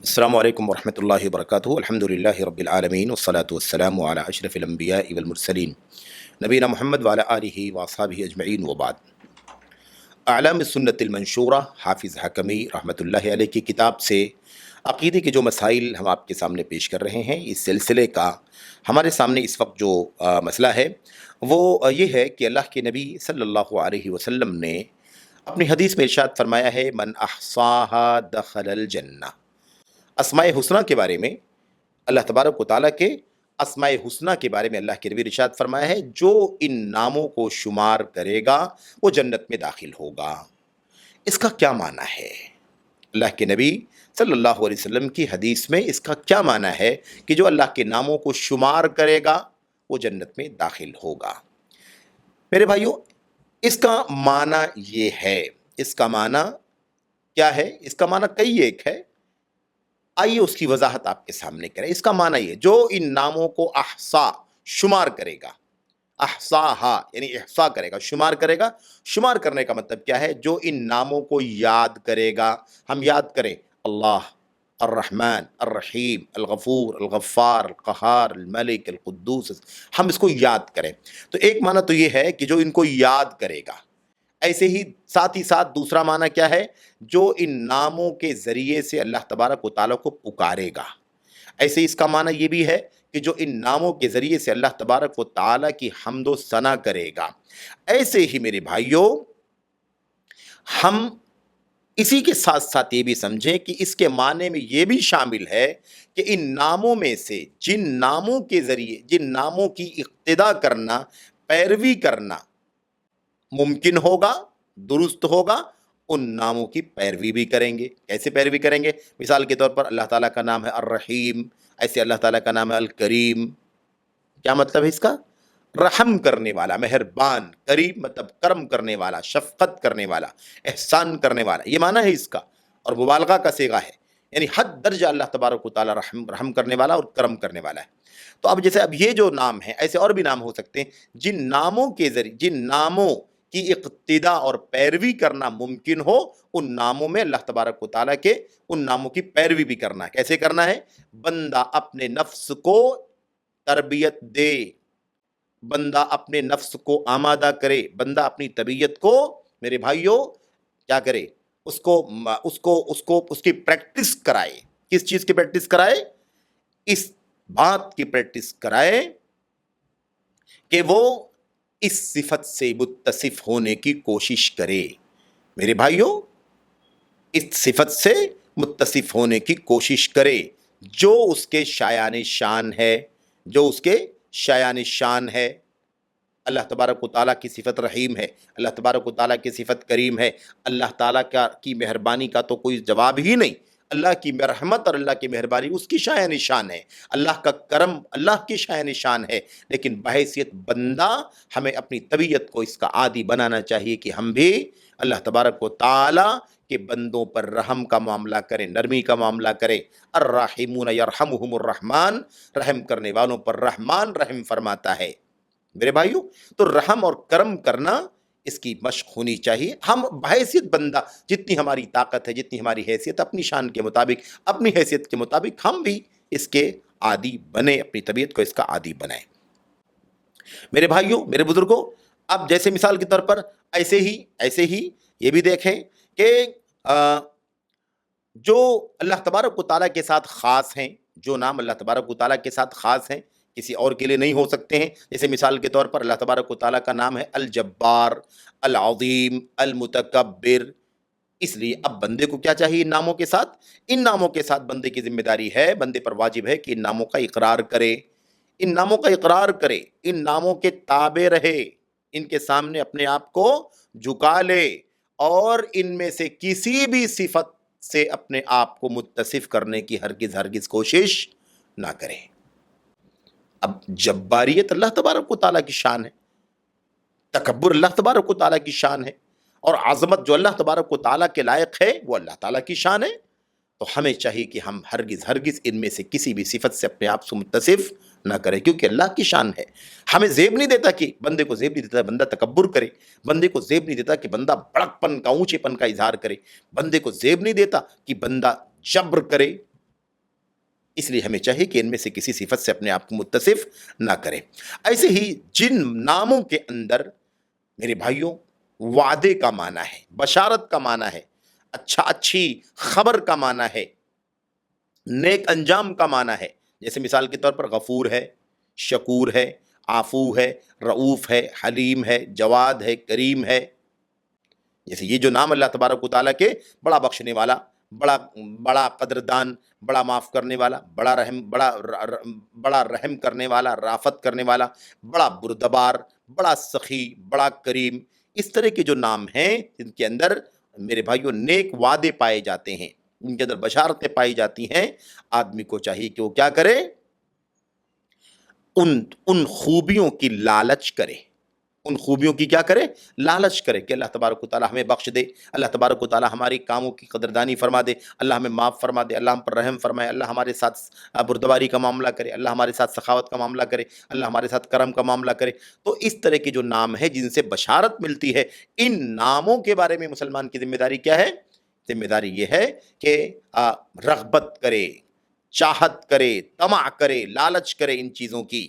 السلام علیکم ورحمۃ اللہ وبرکاتہ الحمد للہ رب العالمین والصلاة والسلام علی اشرف الانبیاء والمرسلین نبینا محمد وعلی آلہ واصحابہ اجمعین وبعد۔ اعلام سنت المنشورہ حافظ حکمی رحمۃ اللہ علیہ کی کتاب سے عقیدے کے جو مسائل ہم آپ کے سامنے پیش کر رہے ہیں، اس سلسلے کا ہمارے سامنے اس وقت جو مسئلہ ہے وہ یہ ہے کہ اللہ کے نبی صلی اللہ علیہ وسلم نے اپنی حدیث میں ارشاد فرمایا ہے من احصاها دخل الجنہ۔ اسماء حسنہ کے بارے میں اللہ تبارک و تعالیٰ کے اسماء حسنہ کے بارے میں اللہ کے نبی ارشاد فرمایا ہے جو ان ناموں کو شمار کرے گا وہ جنت میں داخل ہوگا۔ اس کا کیا معنی ہے؟ اللہ کے نبی صلی اللہ علیہ وسلم کی حدیث میں اس کا کیا معنی ہے کہ جو اللہ کے ناموں کو شمار کرے گا وہ جنت میں داخل ہوگا؟ میرے بھائیوں، اس کا معنی یہ ہے، اس کا معنی کیا ہے؟ اس کا معنی کئی ایک ہے، آئیے اس کی وضاحت آپ کے سامنے کریں۔ اس کا معنی یہ جو ان ناموں کو احصا شمار کرے گا، احصاہا یعنی احصا کرے گا، شمار کرے گا۔ شمار کرنے کا مطلب کیا ہے؟ جو ان ناموں کو یاد کرے گا۔ ہم یاد کریں اللہ، الرحمن، الرحیم، الغفور، الغفار، القہار، الملک، القدوس، ہم اس کو یاد کریں تو ایک معنی تو یہ ہے کہ جو ان کو یاد کرے گا۔ ایسے ہی ساتھ دوسرا معنی کیا ہے؟ جو ان ناموں کے ذریعے سے اللہ تبارک و تعالیٰ کو پکارے گا۔ ایسے اس کا معنی یہ بھی ہے کہ جو ان ناموں کے ذریعے سے اللہ تبارک و تعالیٰ کی حمد و ثنا کرے گا۔ ایسے ہی میرے بھائیوں، ہم اسی کے ساتھ ساتھ یہ بھی سمجھیں کہ اس کے معنی میں یہ بھی شامل ہے کہ ان ناموں میں سے جن ناموں کے ذریعے، جن ناموں کی اقتدا کرنا، پیروی کرنا ممکن ہوگا، درست ہوگا، ان ناموں کی پیروی بھی کریں گے۔ کیسے پیروی کریں گے؟ مثال کے طور پر اللہ تعالیٰ کا نام ہے الرحیم، ایسے اللہ تعالیٰ کا نام ہے الکریم۔ کیا مطلب ہے اس کا؟ رحم کرنے والا، مہربان۔ کریم مطلب کرم کرنے والا، شفقت کرنے والا، احسان کرنے والا، یہ معنی ہے اس کا، اور مبالغہ کا صیغہ ہے، یعنی حد درجہ اللہ تبارک و تعالیٰ رحم کرنے والا اور کرم کرنے والا ہے۔ تو اب جیسے اب یہ جو نام ہے، ایسے اور بھی نام ہو سکتے ہیں جن ناموں کے ذریعے، جن ناموں کی اقتدا اور پیروی کرنا ممکن ہو، ان ناموں میں اللہ تبارک و تعالیٰ کے ان ناموں کی پیروی بھی کرنا ہے۔ کیسے کرنا ہے؟ بندہ اپنے نفس کو تربیت دے، بندہ اپنے نفس کو آمادہ کرے، بندہ اپنی طبیعت کو میرے بھائیوں کیا کرے؟ اس کی پریکٹس کرائے۔ کس چیز کی پریکٹس کرائے؟ اس بات کی پریکٹس کرائے کہ وہ اس صفت سے متصف ہونے کی کوشش کرے۔ میرے بھائیوں، اس صفت سے متصف ہونے کی کوشش کرے جو اس کے شایان شان ہے، جو اس کے شایان شان ہے۔ اللہ تبارک و تعالیٰ کی صفت رحیم ہے، اللہ تبارک و تعالیٰ کی صفت کریم ہے، اللہ تعالیٰ کی مہربانی کا تو کوئی جواب ہی نہیں۔ اللہ کی رحمت اور اللہ کی مہربانی اس کی شایان شان ہے، اللہ کا کرم اللہ کی شایان شان ہے، لیکن بحیثیت بندہ ہمیں اپنی طبیعت کو اس کا عادی بنانا چاہیے کہ ہم بھی اللہ تبارک و تعالیٰ کہ بندوں پر رحم کا معاملہ کریں، نرمی کا معاملہ کریں۔ الراحمون یرحمہم الرحمن، رحم کرنے والوں پر رحمان رحم فرماتا ہے۔ میرے بھائیوں، تو رحم اور کرم کرنا اس کی مشق ہونی چاہیے۔ ہم بحیثیت بندہ جتنی ہماری طاقت ہے، جتنی ہماری حیثیت، اپنی شان کے مطابق، اپنی حیثیت کے مطابق ہم بھی اس کے عادی بنیں، اپنی طبیعت کو اس کا عادی بنائیں۔ میرے بھائیوں، میرے بزرگوں، اب جیسے مثال کے طور پر ایسے ہی یہ بھی دیکھیں کہ جو اللہ تبارک و تعالیٰ کے ساتھ خاص ہیں، جو نام اللہ تبارک و تعالیٰ کے ساتھ خاص ہیں، کسی اور کے لیے نہیں ہو سکتے ہیں۔ جیسے مثال کے طور پر اللہ تبارک و تعالیٰ کا نام ہے الجبار، العظیم، المتکبر۔ اس لیے اب بندے کو کیا چاہیے؟ ان ناموں کے ساتھ بندے کی ذمہ داری ہے، بندے پر واجب ہے کہ ان ناموں کا اقرار کرے، ان ناموں کا اقرار کرے، ان ناموں کے تابع رہے، ان کے سامنے اپنے آپ کو جھکا لے، اور ان میں سے کسی بھی صفت سے اپنے آپ کو متصف کرنے کی ہرگز کوشش نہ کرے۔ اب جباریت اللہ تبارک و تعالیٰ کی شان ہے، تکبر اللہ تبارک و تعالیٰ کی شان ہے، اور عظمت جو اللہ تبارک و تعالیٰ کے لائق ہے وہ اللہ تعالیٰ کی شان ہے۔ تو ہمیں چاہیے کہ ہم ہرگز ان میں سے کسی بھی صفت سے اپنے آپ سے متصف نہ کریں، کیونکہ اللہ کی شان ہے۔ ہمیں زیب نہیں دیتا کہ بندے کو زیب نہیں دیتا بندہ تکبر کرے، بندے کو زیب نہیں دیتا کہ بندہ بڑک پن کا، اونچے پن کا اظہار کرے، بندے کو زیب نہیں دیتا کہ بندہ جبر کرے، اس لیے ہمیں چاہیے کہ ان میں سے کسی صفت سے اپنے آپ کو متصف نہ کریں۔ ایسے ہی جن ناموں کے اندر میرے بھائیوں وعدے کا معنی ہے، بشارت کا معنی ہے، اچھی خبر کا معنی ہے، نیک انجام کا معنی ہے، جیسے مثال کے طور پر غفور ہے، شکور ہے، عفو ہے، رؤوف ہے، حلیم ہے، جواد ہے، کریم ہے۔ جیسے یہ جو نام اللہ تبارک و تعالیٰ کے، بڑا بخشنے والا، بڑا بڑا قدردان، بڑا معاف کرنے والا، بڑا رحم کرنے والا، رافت کرنے والا، بڑا بردبار، بڑا سخی، بڑا کریم، اس طرح کے جو نام ہیں جن کے اندر میرے بھائیوں نیک وعدے پائے جاتے ہیں، ان کے اندر بشارتیں پائی جاتی ہیں، آدمی کو چاہیے کہ وہ کیا کرے، ان خوبیوں کی لالچ کرے، ان خوبیوں کی کیا کرے، لالچ کرے کہ اللہ تبارک و تعالیٰ ہمیں بخش دے، اللہ تبارک و تعالیٰ ہماری کاموں کی قدردانی فرما دے، اللہ ہمیں معاف فرما دے، اللہ ہم پر رحم فرمائے، اللہ ہمارے ساتھ بردباری کا معاملہ کرے، اللہ ہمارے ساتھ سخاوت کا معاملہ کرے، اللہ ہمارے ساتھ کرم کا معاملہ کرے۔ تو اس طرح کے جو نام ہیں جن سے بشارت ملتی ہے، ان ناموں کے بارے میں مسلمان کی ذمہ داری کیا ہے؟ ذمہ داری یہ ہے کہ رغبت کرے، چاہت کرے، طمع کرے، لالچ کرے ان چیزوں کی۔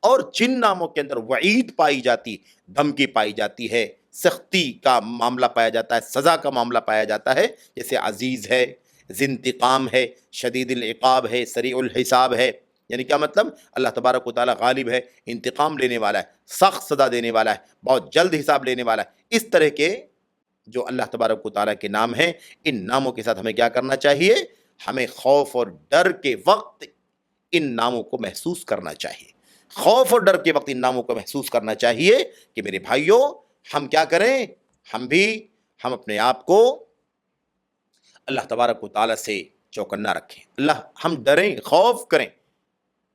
اور جن ناموں کے اندر وعید پائی جاتی، دھمکی پائی جاتی ہے، سختی کا معاملہ پایا جاتا ہے، سزا کا معاملہ پایا جاتا ہے، جیسے عزیز ہے، ذی انتقام ہے، شدید العقاب ہے، سریع الحساب ہے، یعنی کیا مطلب؟ اللہ تبارک و تعالیٰ غالب ہے، انتقام لینے والا ہے، سخت سزا دینے والا ہے، بہت جلد حساب لینے والا ہے۔ اس طرح کے جو اللہ تبارک و تعالیٰ کے نام ہیں، ان ناموں کے ساتھ ہمیں کیا کرنا چاہیے؟ ہمیں خوف اور ڈر کے وقت ان ناموں کو محسوس کرنا چاہیے، خوف اور ڈر کے وقت ان ناموں کو محسوس کرنا چاہیے کہ میرے بھائیوں ہم کیا کریں، ہم اپنے آپ کو اللہ تبارک و تعالیٰ سے چوکنا رکھیں، ہم ڈریں، خوف کریں۔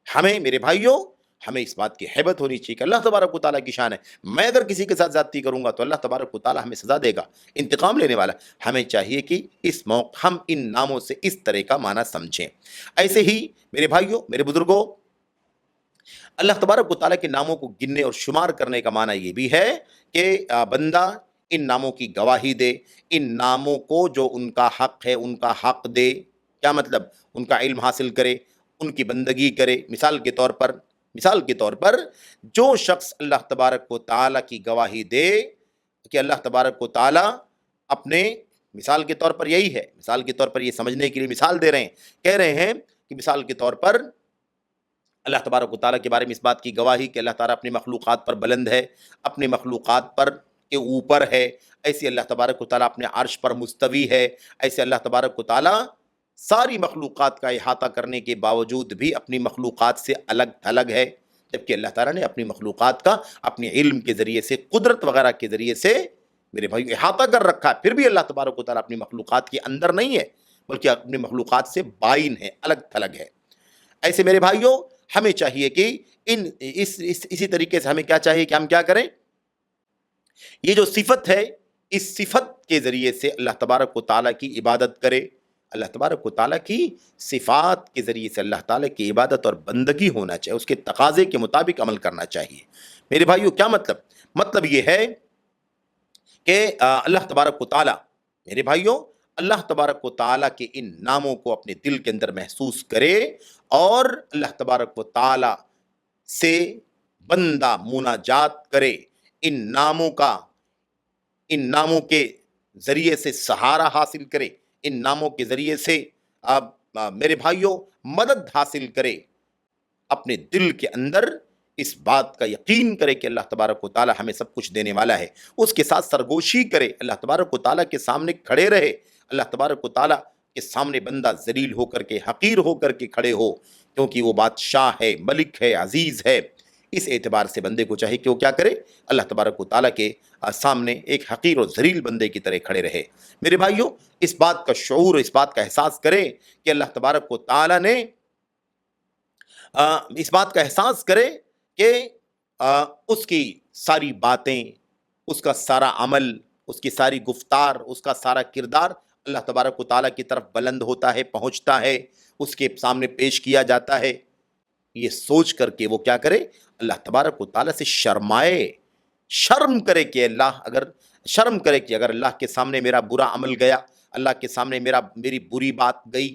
ہمیں میرے بھائیوں اس بات کی ہیبت ہونی چاہیے کہ اللہ تبارک و تعالیٰ کی شان ہے، میں اگر کسی کے ساتھ زیادتی کروں گا تو اللہ تبارک و تعالیٰ ہمیں سزا دے گا، انتقام لینے والا۔ ہمیں چاہیے کہ اس موقع ہم ان ناموں سے اس طرح کا معنی سمجھیں۔ ایسے ہی میرے بھائیوں، میرے بزرگوں، اللہ تبارک و تعالیٰ کے ناموں کو گننے اور شمار کرنے کا معنی یہ بھی ہے کہ بندہ ان ناموں کی گواہی دے، ان ناموں کو جو ان کا حق ہے ان کا حق دے۔ کیا مطلب؟ ان کا علم حاصل کرے، ان کی بندگی کرے۔ مثال کے طور پر جو شخص اللہ تبارک و تعالیٰ کی گواہی دے کہ اللہ تبارک و تعالیٰ اپنے، مثال کے طور پر یہی ہے، مثال کے طور پر یہ سمجھنے کے لیے مثال دے رہے ہیں، کہہ رہے ہیں کہ مثال کے طور پر اللہ تبارک و تعالیٰ کے بارے میں اس بات کی گواہی کہ اللہ تعالیٰ اپنی مخلوقات پر بلند ہے، اپنی مخلوقات پر کے اوپر ہے، ایسے اللہ تبارک و تعالیٰ اپنے عرش پر مستوی ہے، ایسے اللہ تبارک و تعالیٰ ساری مخلوقات کا احاطہ کرنے کے باوجود بھی اپنی مخلوقات سے الگ تھلگ ہے، جبکہ اللہ تعالیٰ نے اپنی مخلوقات کا اپنے علم کے ذریعے سے، قدرت وغیرہ کے ذریعے سے میرے بھائی احاطہ کر رکھا ہے، پھر بھی اللہ تبارک و تعالیٰ اپنی مخلوقات کے اندر نہیں ہے بلکہ اپنی مخلوقات سے بائن ہے، الگ تھلگ ہے۔ ایسے میرے بھائیوں ہمیں چاہیے کہ اسی طریقے سے ہمیں کیا چاہیے کہ ہم کیا کریں، یہ جو صفت ہے اس صفت کے ذریعے سے اللہ تبارک و تعالیٰ کی عبادت کرے، اللہ تبارک و تعالیٰ کی صفات کے ذریعے سے اللہ تعالیٰ کی عبادت اور بندگی ہونا چاہیے، اس کے تقاضے کے مطابق عمل کرنا چاہیے۔ میرے بھائیوں کیا مطلب یہ ہے کہ اللہ تبارک و تعالیٰ، میرے بھائیوں اللہ تبارک و تعالیٰ کے ان ناموں کو اپنے دل کے اندر محسوس کرے اور اللہ تبارک و تعالیٰ سے بندہ مناجات کرے، ان ناموں کے ذریعے سے سہارا حاصل کرے، ان ناموں کے ذریعے سے میرے بھائیوں مدد حاصل کرے، اپنے دل کے اندر اس بات کا یقین کرے کہ اللہ تبارک و تعالیٰ ہمیں سب کچھ دینے والا ہے، اس کے ساتھ سرگوشی کرے، اللہ تبارک و تعالیٰ کے سامنے کھڑے رہے، اللہ تبارک و تعالیٰ کے سامنے بندہ ذلیل ہو کر کے، حقیر ہو کر کے کھڑے ہو، کیونکہ وہ بادشاہ ہے، ملک ہے، عزیز ہے۔ اس اعتبار سے بندے کو چاہیے کہ وہ کیا کرے، اللہ تبارک و تعالیٰ کے سامنے ایک حقیر اور ذلیل بندے کی طرح کھڑے رہے۔ میرے بھائیوں اس بات کا شعور، اس بات کا احساس کرے کہ اللہ تبارک و تعالیٰ نے اس بات کا احساس کرے کہ اس کی ساری باتیں، اس کا سارا عمل، اس کی ساری گفتار، اس کا سارا کردار اللہ تبارک و تعالیٰ کی طرف بلند ہوتا ہے، پہنچتا ہے، اس کے سامنے پیش کیا جاتا ہے۔ یہ سوچ کر کے وہ کیا کرے، اللہ تبارک و تعالیٰ سے شرمائے، شرم کرے کہ اگر اللہ کے سامنے میرا برا عمل گیا، اللہ کے سامنے میری بری بات گئی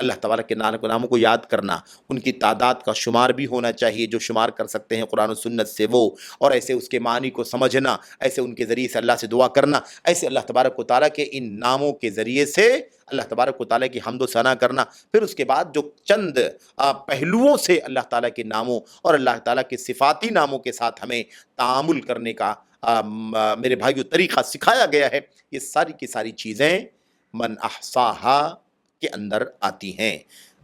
اللہ تبارک کے ناموں کو یاد کرنا، ان کی تعداد کا شمار بھی ہونا چاہیے، جو شمار کر سکتے ہیں قرآن و سنت سے وہ، اور ایسے اس کے معنی کو سمجھنا، ایسے ان کے ذریعے سے اللہ سے دعا کرنا، ایسے اللہ تبارک و تعالیٰ کے ان ناموں کے ذریعے سے اللہ تبارک و تعالیٰ کی حمد و ثنا کرنا۔ پھر اس کے بعد جو چند پہلوؤں سے اللہ تعالیٰ کے ناموں اور اللہ تعالیٰ کے صفاتی ناموں کے ساتھ ہمیں تعامل کرنے کا میرے بھائیو طریقہ سکھایا گیا ہے، یہ ساری کی ساری چیزیں من احصاہا کے اندر آتی ہیں۔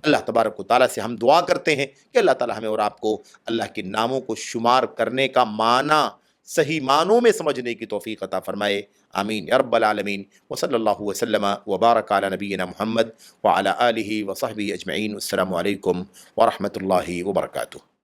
اللہ تبارک و تعالیٰ سے ہم دعا کرتے ہیں کہ اللہ تعالیٰ ہمیں اور آپ کو اللہ کے ناموں کو شمار کرنے کا معنی صحیح معنوں میں سمجھنے کی توفیق عطا فرمائے، آمین یا رب العالمین۔ وصلی اللہ وسلم وبارک علی نبینا محمد وعلی آلہ وصحبہ اجمعین۔ السلام علیکم ورحمۃ اللہ وبرکاتہ۔